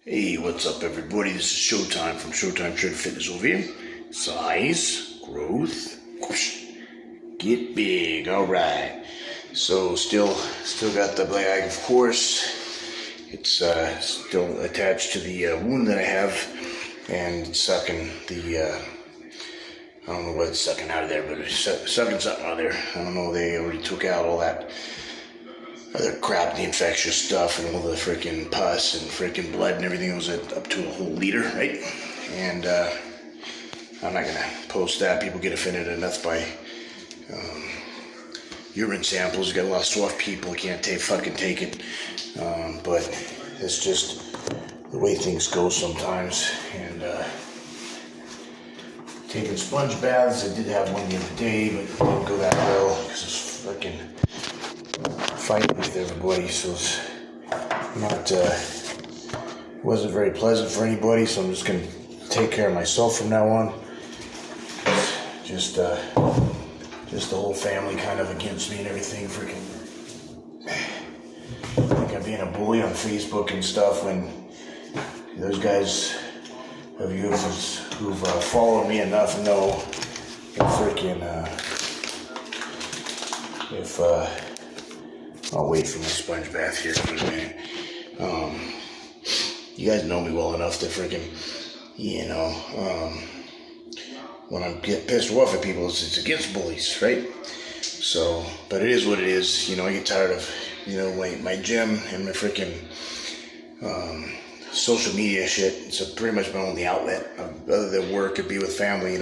Hey, what's up, everybody? This is Showtime from Showtime Shred Fitness over here. Size, growth, whoosh, get big. All right. So still got the bag, of course. It's still attached to the wound that I have, and it's sucking the. I don't know what it's sucking out of there, but it's sucking something out of there. I don't know. They already took out all that other crap, the infectious stuff, and all the freaking pus and freaking blood and everything. Was up to a whole liter, right? And I'm not gonna post that. People get offended enough by urine samples. You got a lot of soft people can't fucking take it. But it's just the way things go sometimes. And taking sponge baths. I did have one the other day, but it didn't go that well because it's fucking fighting with everybody, so it's not wasn't very pleasant for anybody. So I'm just gonna take care of myself from now on. Just the whole family kind of against me and everything. Freaking, I think I'm being a bully on Facebook and stuff. When those guys of you who've followed me enough know if I'll wait for my sponge bath here for a minute. You guys know me well enough to freaking, when I get pissed off at people, it's against bullies, right? So, but it is what it is. I get tired of, my gym and my freaking social media shit. It's pretty much my only outlet. Other than work, it'd be with family,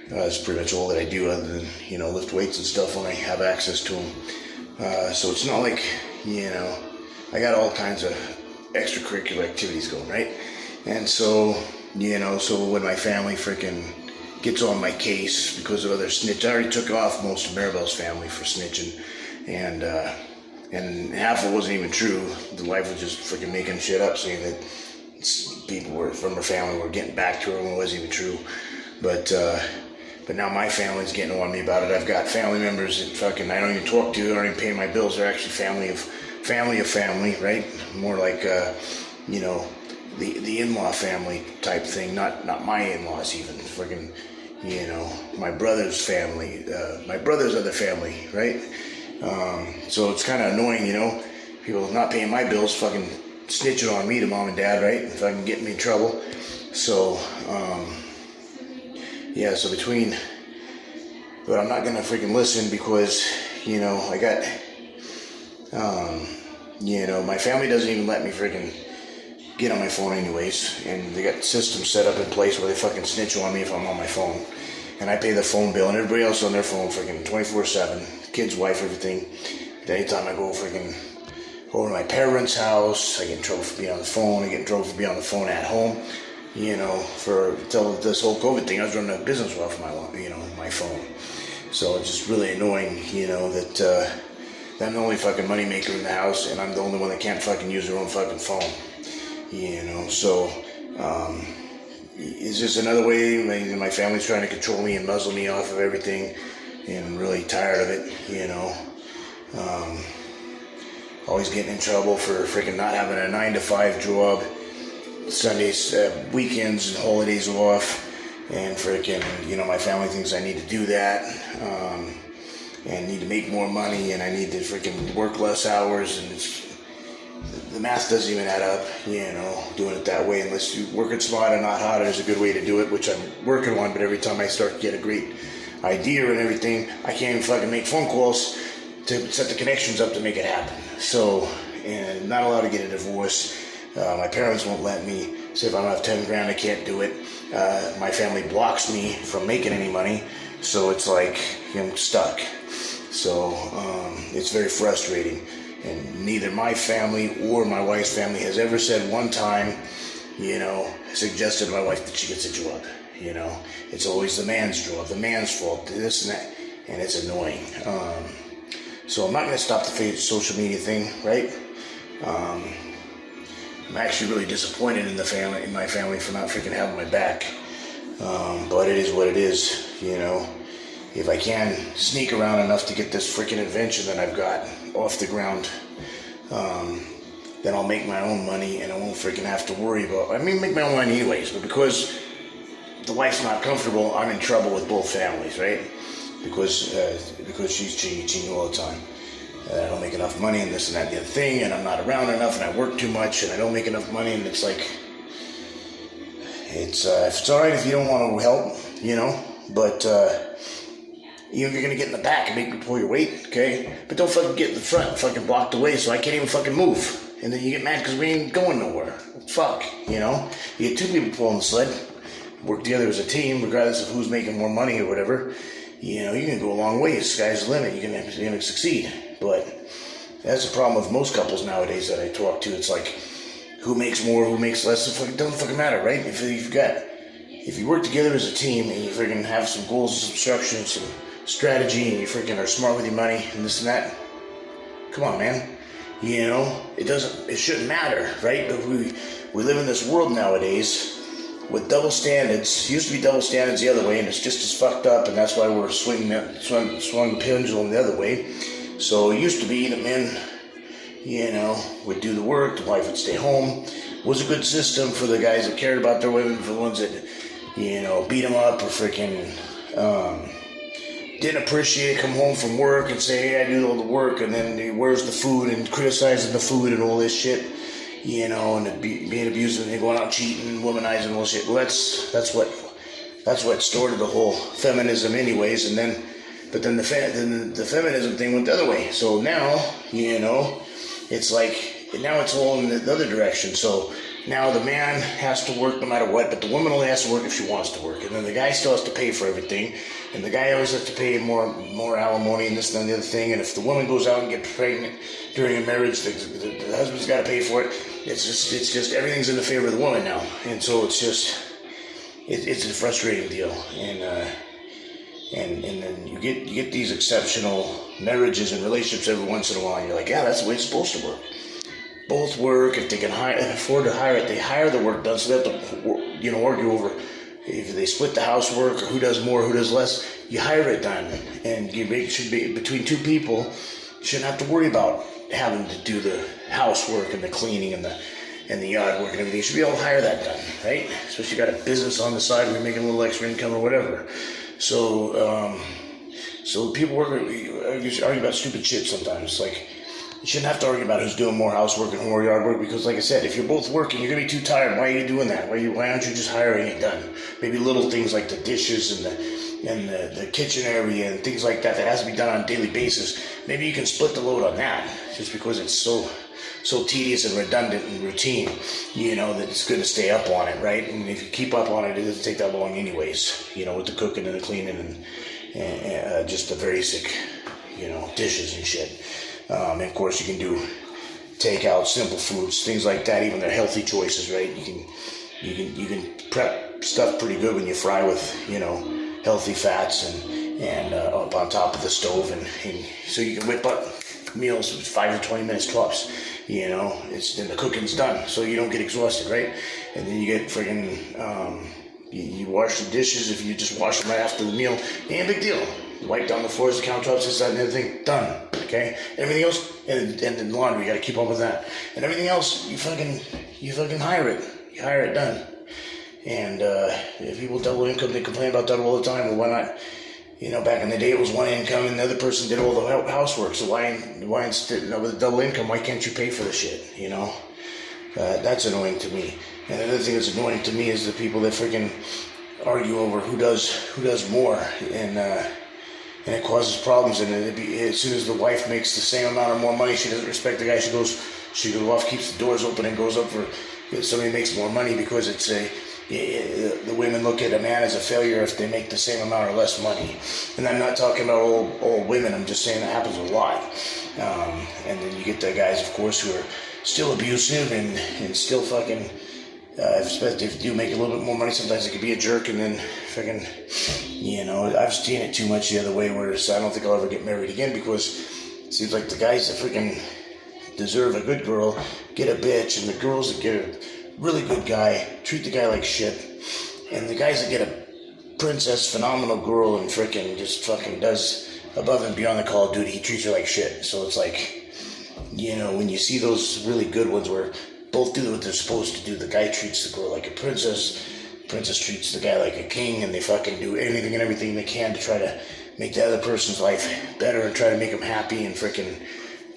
it's pretty much all that I do other than, lift weights and stuff when I have access to them. So it's not like, I got all kinds of extracurricular activities going, right? And so, so when my family freaking gets on my case because of other snitch, I already took off most of Maribel's family for snitching, and half of it wasn't even true. The wife was just freaking making shit up, saying that people from her family were getting back to her when it wasn't even true. But now my family's getting on me about it. I've got family members that fucking I don't even talk to, I don't even pay my bills. They're actually family of family, right? More like the in-law family type thing, not my in-laws even. Freaking, my brother's family, my brother's other family, right? So it's kind of annoying, people not paying my bills, fucking snitching on me to mom and dad, right? If I can get me in trouble. So, yeah, so but I'm not gonna freaking listen because, I got, my family doesn't even let me freaking get on my phone anyways, and they got systems set up in place where they fucking snitch on me if I'm on my phone, and I pay the phone bill, and everybody else on their phone freaking 24/7, kids, wife, everything. Anytime I go freaking over to my parents' house, I get in trouble for being on the phone. I get in trouble for being on the phone at home. Until this whole COVID thing, I was running a business off my phone. So it's just really annoying, that I'm the only fucking money maker in the house, and I'm the only one that can't fucking use their own fucking phone. So it's just another way. My family's trying to control me and muzzle me off of everything, and I'm really tired of it. Always getting in trouble for freaking not having a 9-to-5 job. Sundays, weekends, and holidays off, and freaking, my family thinks I need to do that, and need to make more money, and I need to freaking work less hours, and the math doesn't even add up, doing it that way, unless you work it smart and not harder is a good way to do it, which I'm working on. But every time I start to get a great idea and everything, I can't even fucking make phone calls to set the connections up to make it happen. So, and not allowed to get a divorce. My parents won't let me. Say if I don't have 10 grand, I can't do it. My family blocks me from making any money. So it's like I'm stuck. So it's very frustrating. And neither my family or my wife's family has ever said one time, suggested to my wife that she gets a job. It's always the man's job, the man's fault, this and that. And it's annoying. So I'm not going to stop the social media thing, right? I'm actually really disappointed in my family for not freaking having my back. But it is what it is, If I can sneak around enough to get this freaking invention that I've got off the ground, then I'll make my own money and I won't freaking have to worry about, make my own money anyways, but because the wife's not comfortable, I'm in trouble with both families, right? Because she's cheating all the time. I don't make enough money and this and that and the other thing, and I'm not around enough, and I work too much, and I don't make enough money, and it's like, it's alright if you don't want to help, but even if you're gonna get in the back and make me pull your weight, okay? But don't fucking get in the front and fucking block the way so I can't even fucking move. And then you get mad because we ain't going nowhere. Fuck, You get two people pulling the sled, work together as a team, regardless of who's making more money or whatever. You can go a long way. The sky's the limit. You're gonna succeed. But that's the problem with most couples nowadays that I talk to. It's like, who makes more, who makes less? It doesn't fucking matter, right? If you work together as a team and you freaking have some goals, some structure, and some strategy, and you freaking are smart with your money and this and that, come on, man. It shouldn't matter, right? But we live in this world nowadays with double standards. It used to be double standards the other way, and it's just as fucked up, and that's why we're swung the pendulum the other way. So it used to be that men, would do the work, the wife would stay home. It was a good system for the guys that cared about their women, for the ones that, beat them up or freaking didn't appreciate it, come home from work and say, hey, I do all the work, and then where's the food, and criticizing the food and all this shit. And being abusive and going out cheating, womanizing, and all this shit. Well, that's what started the whole feminism, anyways. And then, the feminism thing went the other way. So now, it's like now it's all in the other direction. So now the man has to work no matter what, but the woman only has to work if she wants to work, and then the guy still has to pay for everything, and the guy always has to pay more alimony and this and the other thing. And if the woman goes out and gets pregnant during a marriage, the husband's got to pay for it. It's just everything's in the favor of the woman now, and so it's a frustrating deal. And then you get these exceptional marriages and relationships every once in a while, and you're like, yeah, that's the way it's supposed to work. Both work. If they can afford to hire it, they hire the work done, so they have to argue over if they split the housework or who does more, who does less. You hire it done, and it should be between two people. You shouldn't have to worry about having to do the housework and the cleaning and the yard work and everything. You should be able to hire that done, right? Especially if you got a business on the side where you're making a little extra income or whatever. So people argue about stupid shit sometimes. Like, you shouldn't have to argue about who's doing more housework and more yard work, because, like I said, if you're both working, you're gonna be too tired. Why are you doing that? Why aren't you just hiring it done? Maybe little things like the dishes and the kitchen area and things like that has to be done on a daily basis. Maybe you can split the load on that, just because it's so tedious and redundant and routine, that it's good to stay up on it, right? And if you keep up on it, it doesn't take that long anyways, with the cooking and the cleaning and just the basic, dishes and shit. And of course you can do takeout, simple foods, things like that. Even they're healthy choices, right? You can prep stuff pretty good when you fry with, healthy fats and up on top of the stove, and so you can whip up meals with 5 to 20 minutes tops. Then the cooking's done, so you don't get exhausted, right? And then you get friggin' you wash the dishes. If you just wash them right after the meal, ain't a big deal. You wipe down the floors, the countertops, this, that, and everything, done. Okay? Everything else, and the laundry, you gotta keep up with that. And everything else, you fucking hire it. You hire it done. And if people double income, they complain about that all the time. Well, why not? Back in the day, it was one income, and the other person did all the housework. So why instead, with a double income, why can't you pay for the shit? That's annoying to me. And another thing that's annoying to me is the people that freaking argue over who does more, and it causes problems. And as soon as the wife makes the same amount or more money, she doesn't respect the guy. She goes off, keeps the doors open, and goes up for somebody makes more money, because the women look at a man as a failure if they make the same amount or less money. And I'm not talking about all women. I'm just saying that happens a lot. And then you get the guys, of course, who are still abusive and still fucking, especially if you do make a little bit more money, sometimes it could be a jerk. And then fucking, I've seen it too much the other way, where I don't think I'll ever get married again, because it seems like the guys that freaking deserve a good girl get a bitch, and the girls that get a really good guy treat the guy like shit, and the guys that get a princess, phenomenal girl, and freaking just fucking does above and beyond the Call of Duty, he treats her like shit. So it's like, you know, when you see those really good ones where both do what they're supposed to do, the guy treats the girl like a princess treats the guy like a king, and they fucking do anything and everything they can to try to make the other person's life better and try to make them happy and freaking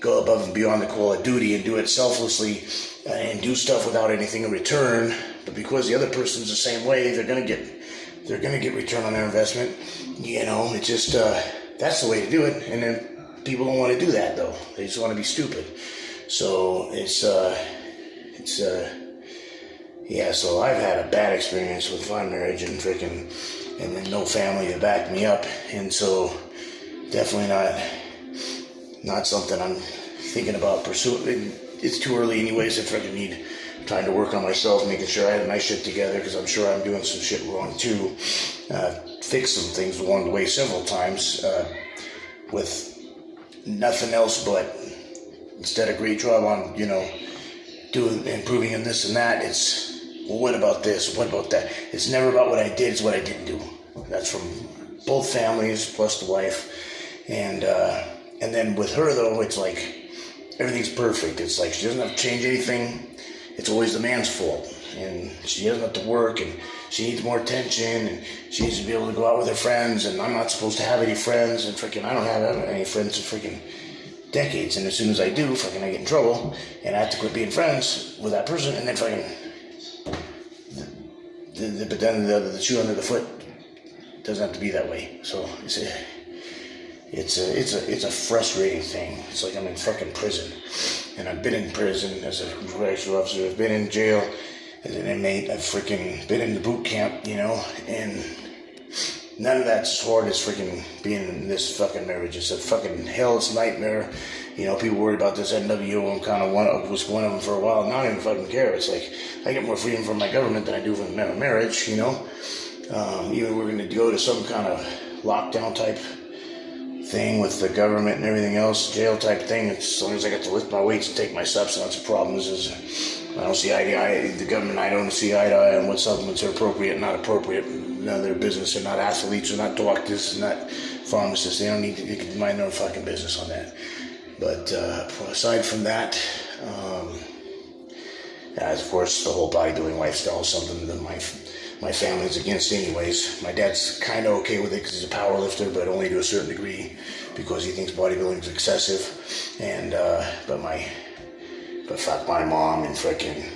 go above and beyond the call of duty and do it selflessly and do stuff without anything in return. But because the other person's the same way, they're gonna get return on their investment. You know, it's just that's the way to do it. And then people don't want to do that though. They just want to be stupid. So yeah, so I've had a bad experience with my marriage and then no family to back me up, and so definitely not something I'm thinking about pursuing. It's too early anyways. I freaking need time to work on myself, making sure I have my shit together, because I'm sure I'm doing some shit wrong too. Fixed some things along the way several times with nothing else but instead of great job on, you know, doing improving in this and that, it's, well, what about this? What about that? It's never about what I did, it's what I didn't do. That's from both families plus the wife. And then with her though, it's like everything's perfect. It's like she doesn't have to change anything. It's always the man's fault. And she doesn't have to work, and she needs more attention, and she needs to be able to go out with her friends, and I'm not supposed to have any friends, and freaking I don't have any friends in freaking decades, and as soon as I do, fucking I get in trouble, and I have to quit being friends with that person, and then fucking, but then the shoe under the foot doesn't have to be that way. So it's a frustrating thing. It's like I'm in fucking prison, and I've been in prison as a correctional officer. I've been in jail as an inmate. I've freaking been in the boot camp, you know, and none of that's as hard as freaking being in this fucking marriage. It's a fucking hell. It's a nightmare. You know, people worry about this NWO. I'm kind of was one of them for a while. Now I don't even fucking care. It's like I get more freedom from my government than I do from marriage, you know. Even we're going to go to some kind of lockdown type thing with the government and everything else, jail type thing. As long as I get to lift my weights and take my substance, the problem is I don't see eye to eye. The government, I don't see eye to eye on what supplements are appropriate and not appropriate. None of their business. They're not athletes, they're not doctors, they're not pharmacists. They don't need to, they can mind their own fucking business on that. But aside from that, as of course the whole bodybuilding lifestyle is something that my family's against anyways. My dad's kind of okay with it because he's a power lifter, but only to a certain degree because he thinks bodybuilding is excessive. And but fuck my mom and freaking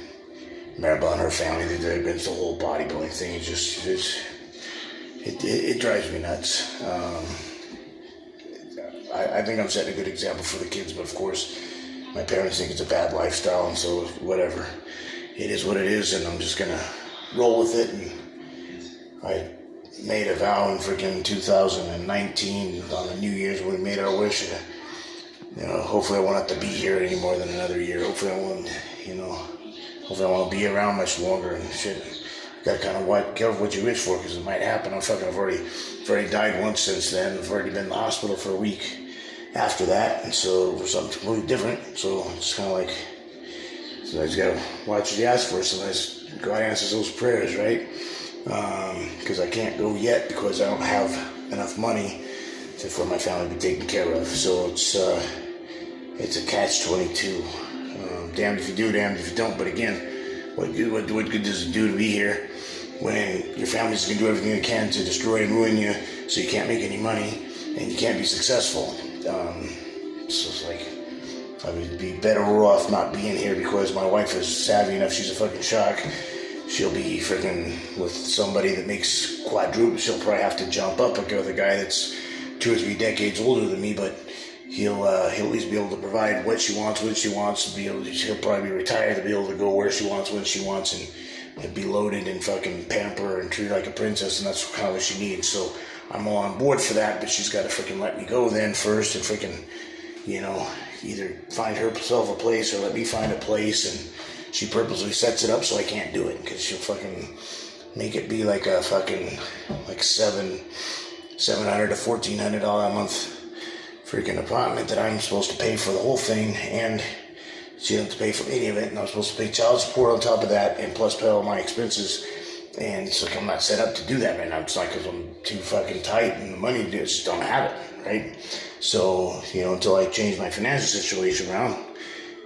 Maribel and her family, they're against the whole bodybuilding thing. It drives me nuts. I think I'm setting a good example for the kids, but of course my parents think it's a bad lifestyle, and so whatever. It is what it is, and I'm just gonna roll with it. And I made a vow in freaking 2019 on the New Year's when we made our wish. You know, hopefully I won't have to be here any more than another year. Hopefully I won't, you know, hopefully I won't be around much longer and shit. Got kind of careful what you wish for, because it might happen. I've already died once since then. I've already been in the hospital for a week after that, and so for something completely different. So it's kind of like, so I just gotta watch what you ask for. Sometimes God answers those prayers, right? Because I can't go yet because I don't have enough money for my family to be taken care of. So it's a catch-22. Damned if you do, damned if you don't. But again, what good does it do to be here when your family's going to do everything they can to destroy and ruin you, so you can't make any money and you can't be successful? So it's like, I would be better off not being here, because my wife is savvy enough. She's a fucking shock. She'll be freaking with somebody that makes quadruple. She'll probably have to jump up with a guy that's 2 or 3 decades older than me, but he'll at least be able to provide what she wants when she wants. She'll probably be retired to be able to go where she wants when she wants, and be loaded and fucking pamper and treat like a princess, and that's kind of what she needs. So I'm all on board for that, but she's got to freaking let me go then first, and freaking, you know, either find herself a place or let me find a place. And she purposely sets it up so I can't do it, because she'll fucking make it be like a fucking like $700 to $1,400 a month freaking apartment that I'm supposed to pay for the whole thing, and she doesn't have to pay for any of it, and I'm supposed to pay child support on top of that, and plus pay all my expenses. And it's like I'm not set up to do that right now. It's not because I'm too fucking tight and the money just don't have it, right? So, you know, until I change my financial situation around,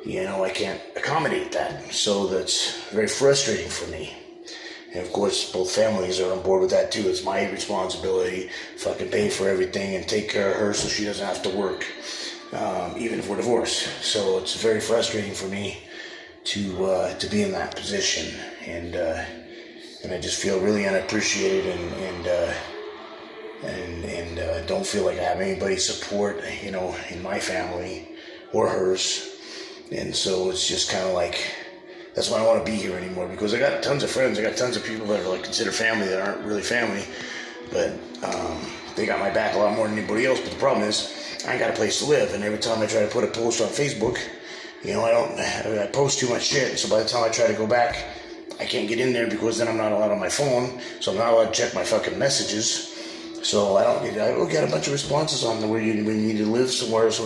I can't accommodate that. So that's very frustrating for me. And of course, both families are on board with that too. It's my responsibility, fucking pay for everything and take care of her so she doesn't have to work, even if we're divorced. So it's very frustrating for me to be in that position, and I just feel really unappreciated and don't feel like I have anybody's support, in my family or hers. And so it's just kind of like, that's why I don't want to be here anymore, because I got tons of friends, I got tons of people that are like considered family that aren't really family, but they got my back a lot more than anybody else. But the problem is, I ain't got a place to live, and every time I try to put a post on Facebook, I post too much shit, so by the time I try to go back, I can't get in there because then I'm not allowed on my phone, so I'm not allowed to check my fucking messages. So I will get a bunch of responses on where you need to live somewhere. So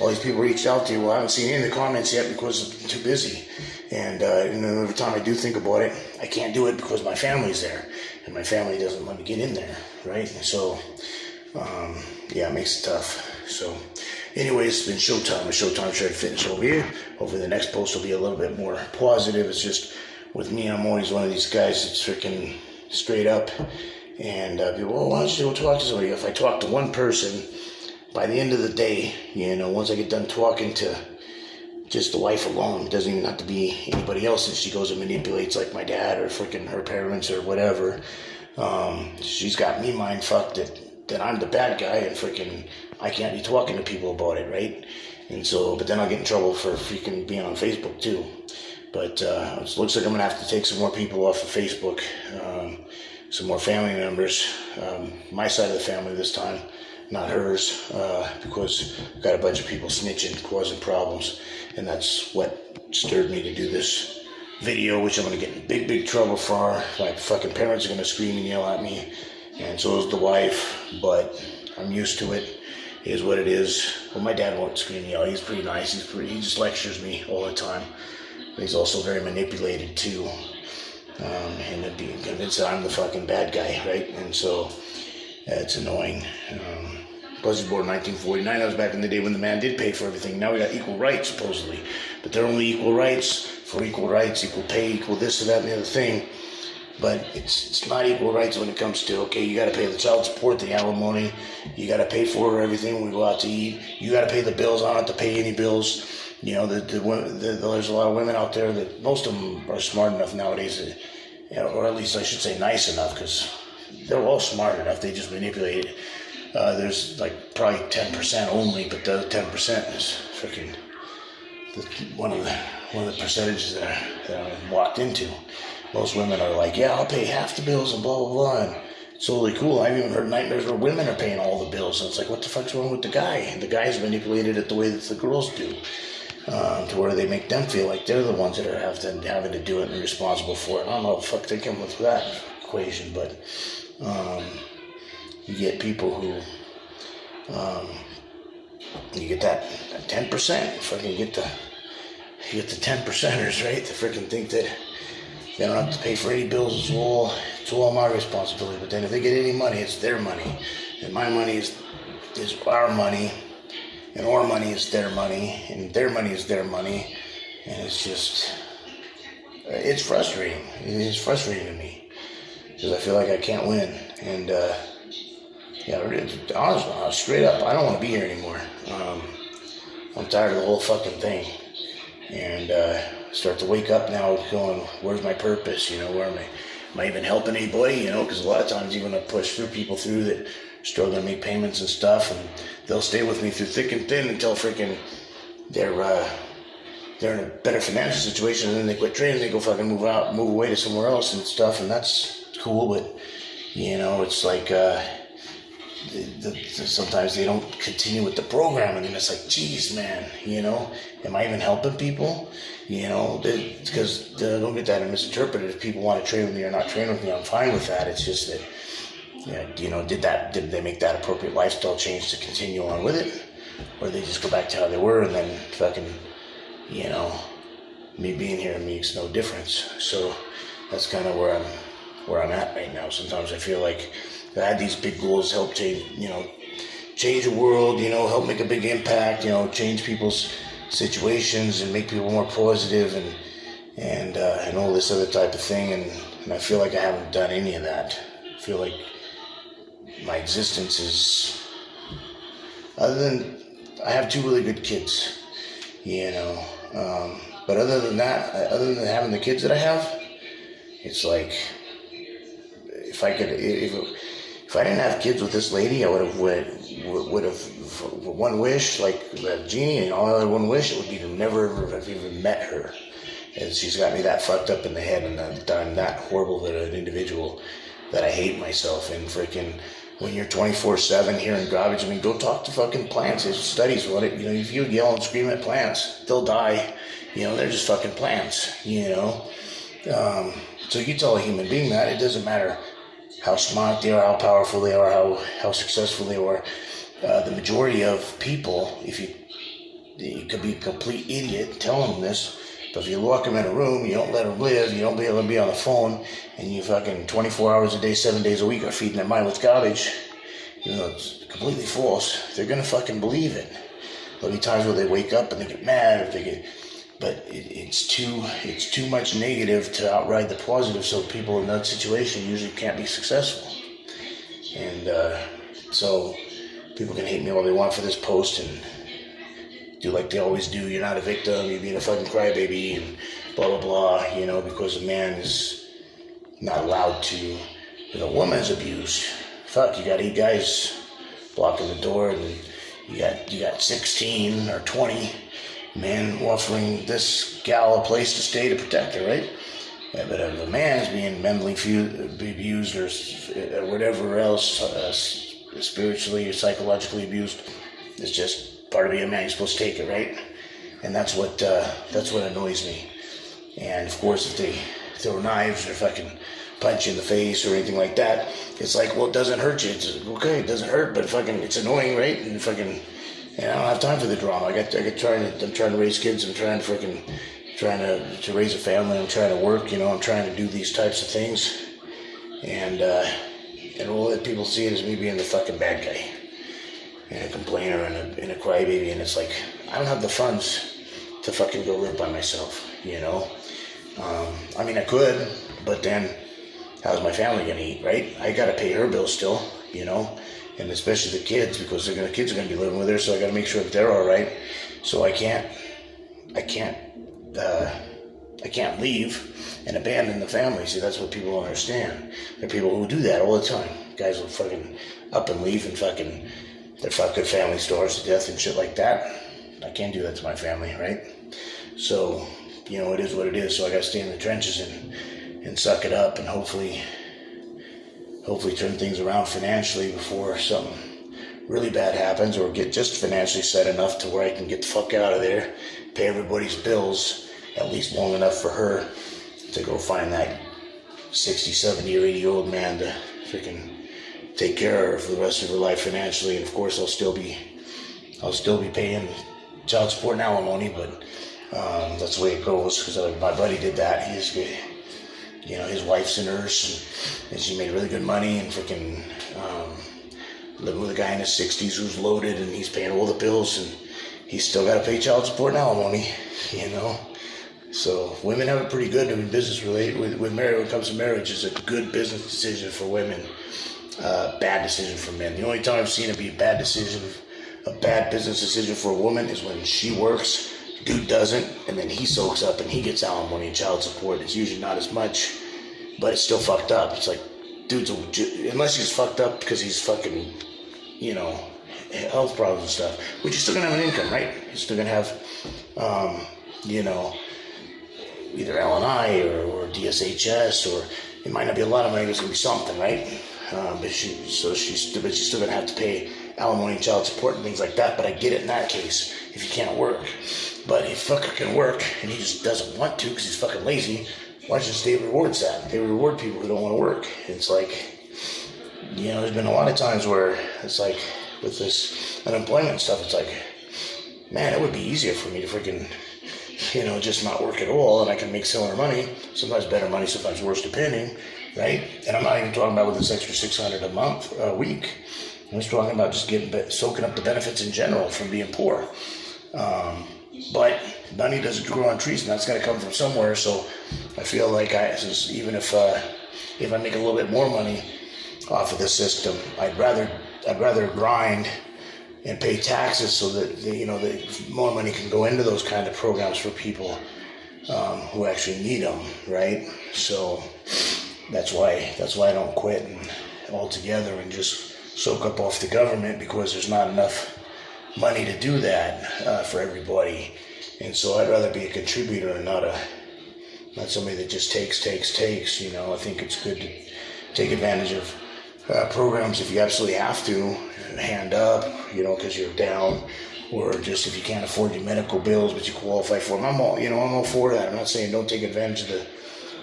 all these people reached out to you. Well, I haven't seen any of the comments yet because I'm too busy. And every time I do think about it, I can't do it because my family's there, and my family doesn't let me get in there, right? So it makes it tough. So anyways, it's been Showtime with Showtime Shred Fitness over here. Hopefully the next post will be a little bit more positive. It's just, with me, I'm always one of these guys that's freaking straight up. And people, well, why don't you go talk to somebody? If I talk to one person, by the end of the day, once I get done talking to just the wife alone, it doesn't even have to be anybody else that she goes and manipulates, like my dad or freaking her parents or whatever. She's got me mind fucked that I'm the bad guy and freaking I can't be talking to people about it, right? And so, but then I'll get in trouble for freaking being on Facebook too. But it looks like I'm gonna have to take some more people off of Facebook. Some more family members, my side of the family this time, not hers, because I've got a bunch of people snitching, causing problems, and that's what stirred me to do this video, which I'm going to get in big trouble for. My fucking parents are going to scream and yell at me, and so is the wife, but I'm used to it. It is what it is. Well, my dad won't scream and yell. He's pretty nice. He just lectures me all the time. But he's also very manipulated too. And being convinced that I'm the fucking bad guy, right? And so it's annoying. Plus, he was born in 1949. That was back in the day when the man did pay for everything. Now we got equal rights, supposedly. But they're only equal rights for equal rights, equal pay, equal this and that and the other thing. But it's not equal rights when it comes to, okay, you got to pay the child support, the alimony. You got to pay for everything when we go out to eat. You got to pay the bills. I don't have to pay any bills. There's a lot of women out there that most of them are smart enough nowadays, or at least I should say nice enough, because they're all smart enough. They just manipulate it. There's like probably 10% only, but the 10% is freaking one of the percentages that I walked into. Most women are like, yeah, I'll pay half the bills and blah blah blah. And it's totally cool. I've even heard nightmares where women are paying all the bills, and it's like, what the fuck's wrong with the guy? And the guy's manipulated it the way that the girls do. To where they make them feel like they're the ones that are having to do it and responsible for it. I don't know what the fuck they come with that equation, but you get people who you get that 10%, fucking get the 10%ers, right? They freaking think that they don't have to pay for any bills. It's all my responsibility. But then if they get any money, it's their money, and my money is our money. And our money is their money, and their money is their money, and it's frustrating. It is frustrating to me, because I feel like I can't win. And, honestly, straight up, I don't want to be here anymore. I'm tired of the whole fucking thing. And start to wake up now going, where's my purpose? Where am I even helping anybody? Because a lot of times even I push through people through that struggling to make payments and stuff, and they'll stay with me through thick and thin until freaking they're in a better financial situation, and then they quit trading, they go fucking move away to somewhere else and stuff, and that's cool. But it's like sometimes they don't continue with the program, and then it's like, geez, man, am I even helping people? Because don't get that misinterpreted. If people want to trade with me or not trade with me, I'm fine with that. It's just that, did they make that appropriate lifestyle change to continue on with it, or they just go back to how they were, and then fucking, me being here makes no difference. So that's kind of where I'm at right now. Sometimes I feel like I had these big goals, help change the world, help make a big impact, change people's situations and make people more positive and all this other type of thing. And I feel like I haven't done any of that. I feel like my existence is, other than I have 2 really good kids, but other than that, other than having the kids that I have, it's like, if I didn't have kids with this lady, I would have one wish, like the genie, and all I had one wish, it would be to never have even met her. And she's got me that fucked up in the head, and I'm that horrible of an individual that I hate myself. And freaking, when you're 24/7 hearing garbage, I mean, go talk to fucking plants. There's studies on it. If you yell and scream at plants, they'll die. They're just fucking plants. So you tell a human being that, it doesn't matter how smart they are, how powerful they are, how successful they are. The majority of people, you could be a complete idiot telling them this, but if you lock them in a room, you don't let them live, you don't be able to be on the phone, and you fucking 24 hours a day, 7 days a week are feeding their mind with garbage, it's completely false, they're gonna fucking believe it. There'll be times where they wake up and they get mad, but it's too much negative to outride the positive, so people in that situation usually can't be successful. And so people can hate me all they want for this post and do like they always do. You're not a victim, you're being a fucking crybaby and blah blah blah, because a man is not allowed to. If a woman is abused, fuck, you got 8 guys blocking the door, and you got 16 or 20 men offering this gal a place to stay to protect her, right? Yeah, but if a man is being mentally abused or whatever else, spiritually or psychologically abused, it's just part of being a man. You're supposed to take it, right? And that's what annoys me. And of course, if they throw knives or fucking punch you in the face or anything like that, it's like, well, it doesn't hurt you. It's okay, it doesn't hurt, but fucking, it's annoying, right? And fucking, I don't have time for the drama. I'm trying to raise kids. I'm trying to raise a family. I'm trying to work. I'm trying to do these types of things, and all that people see it as me being the fucking bad guy, and a complainer and a crybaby. And it's like, I don't have the funds to fucking go live by myself. I mean, I could, but then how's my family gonna eat, right? I gotta pay her bills still, and especially the kids, because the kids are gonna be living with her, so I gotta make sure that they're all right. So I can't leave and abandon the family. See, that's what people don't understand. There are people who do that all the time. Guys will fucking up and leave and fucking, their fucking family starves to death and shit like that. I can't do that to my family, right? So, it is what it is. So I gotta stay in the trenches and suck it up and hopefully turn things around financially before something really bad happens, or get just financially set enough to where I can get the fuck out of there, pay everybody's bills, at least long enough for her to go find that 60, 70, or 80-year-old man to freaking take care of her for the rest of her life financially. And of course, I'll still be paying child support and alimony, but that's the way it goes, because my buddy did that. He's good. His wife's a nurse, and she made really good money, and freaking living with a guy in his 60s who's loaded, and he's paying all the bills, and he's still got to pay child support and alimony, So women have it pretty good doing business related with marriage. When it comes to marriage, it's a good business decision for women, bad decision for men. The only time I've seen it be a bad business decision for a woman is when she works, dude doesn't, and then he soaks up and he gets alimony and child support. It's usually not as much, but it's still fucked up. It's like, dude's unless he's fucked up because he's fucking, health problems and stuff, but you're still gonna have an income, right? You're still gonna have, either L&I or DSHS, or it might not be a lot of money, but it's gonna be something, right? But she's still gonna have to pay alimony and child support and things like that. But I get it in that case if you can't work. But if fucker can work and he just doesn't want to because he's fucking lazy, why should the state rewards that? They reward people who don't want to work. It's like, there's been a lot of times where it's like with this unemployment stuff, it's like, man, it would be easier for me to freaking, just not work at all, and I can make similar money, sometimes better money, sometimes worse depending, right? And I'm not even talking about with this extra $600 a week. I'm just talking about just soaking up the benefits in general from being poor. But money doesn't grow on trees, and that's got to come from somewhere. So I feel like even if I make a little bit more money off of the system, I'd rather grind and pay taxes so that that more money can go into those kind of programs for people who actually need them, right? So that's why I don't quit altogether and just soak up off the government, because there's not enough money to do that for everybody. And so I'd rather be a contributor and not somebody that just takes. I think it's good to take advantage of programs if you absolutely have to, hand up, because you're down, or just if you can't afford your medical bills but you qualify for them. I'm all for that. I'm not saying don't take advantage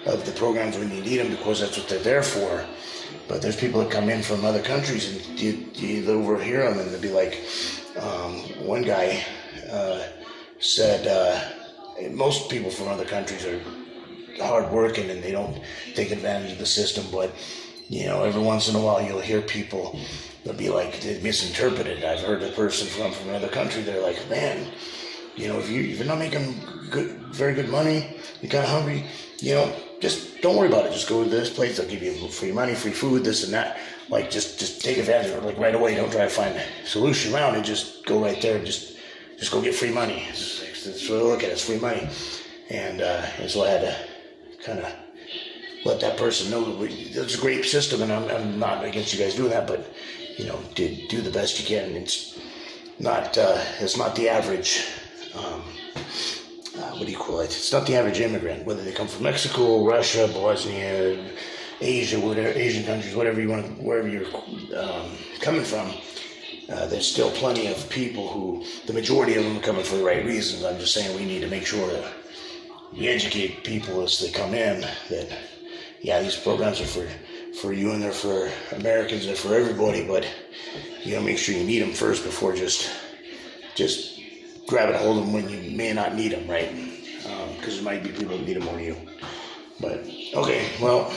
of the programs when you need them, because that's what they're there for. But there's people that come in from other countries, and you overhear them, and they'll be like, one guy said, most people from other countries are hard working and they don't take advantage of the system, but every once in a while you'll hear people, they'll be like, they misinterpret it. I've heard a person from another country, they're like, man, if you're not making very good money, you're kind of hungry, just don't worry about it. Just go to this place, they'll give you free money, free food, this and that. Like, just take advantage of it, like right away. Don't try to find a solution around it. Just go right there and just go get free money. That's what I look at it, it's free money. And so I had to kind of let that person know that it's a great system, and I'm not against you guys doing that, but do the best you can. It's not the average. What do you call it? It's not the average immigrant, whether they come from Mexico, Russia, Bosnia, Asia, whatever, Asian countries, wherever you're coming from. There's still plenty of people who, the majority of them are coming for the right reasons. I'm just saying we need to make sure that we educate people as they come in that, these programs are for you, and they're for Americans, they're for everybody, but you gotta make sure you need them first before just grabbing a hold of them when you may not need them, right? Because there might be people that need them more than you. But, okay, well,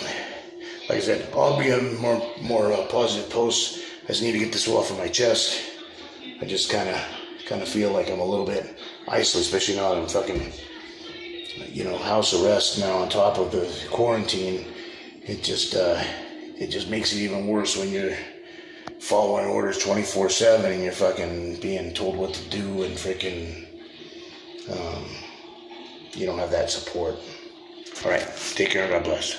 like I said, I'll be on more positive posts. I just need to get this off of my chest. I just kind of feel like I'm a little bit isolated, especially now that I'm fucking, house arrest now on top of the quarantine. It just makes it even worse when you're following orders 24/7 and you're fucking being told what to do, and freaking you don't have that support. All right, take care. God bless.